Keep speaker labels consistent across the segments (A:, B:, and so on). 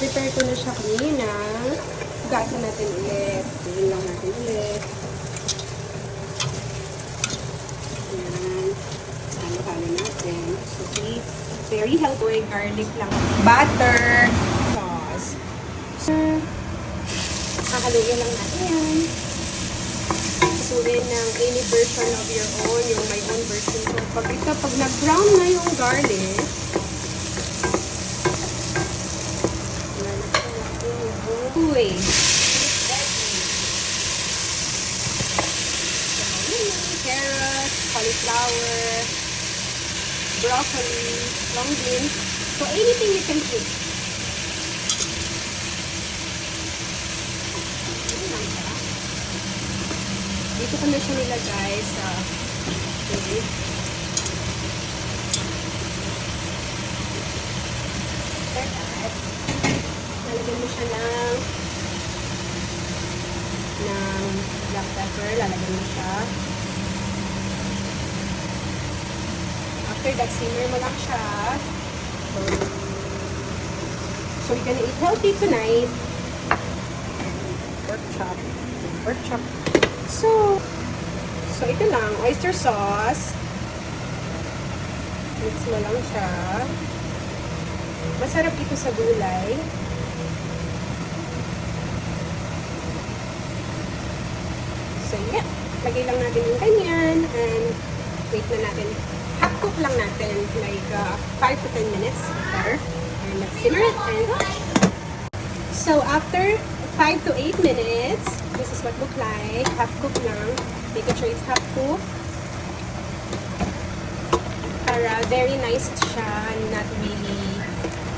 A: prepare ko na siya kanina. Hugasan natin ulit. Tingin lang natin ulit. Ayan. Halo-halo natin. So, see, very healthy. Garlic lang. Butter. Sauce. Hahaluin lang natin yan. Susuin ng any version of your own, yung my own version. So, pag nag-brown na yung garlic, uy. Carrots, cauliflower, broccoli, long beans. So, anything you can cook. Dito ko na siya nilagay sa tubig. After that, lalagyan mo siya ng black pepper. Lalagyan mo siya. After that, simmer mo lang siya. So we're gonna eat healthy tonight. Pork chop. Pork chop. So ito lang, oyster sauce. Mix mo lang siya. Masarap ito sa gulay. So yeah, lagay lang natin yung ganyan and wait na natin. Half cook lang natin, like 5 to 10 minutes better. And let's simmer it and so after 5 to 8 minutes, this is what look like. Half cook lang. Make sure it's half cook. Para very nice siya, not really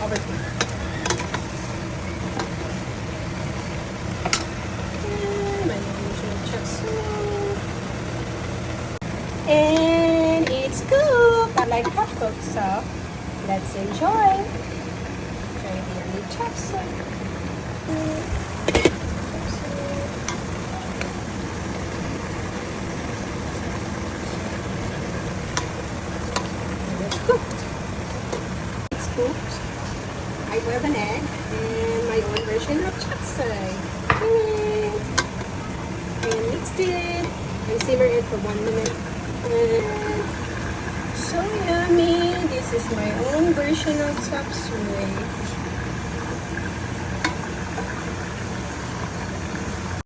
A: overcooked. And it's cooked. I like half cooked, so let's enjoy. Try the yummy chop suey. It's cooked. I boiled an egg and my own version of chop suey. And mixed it and simmer it for 1 minute. And so yummy! This is my own version of chop suey.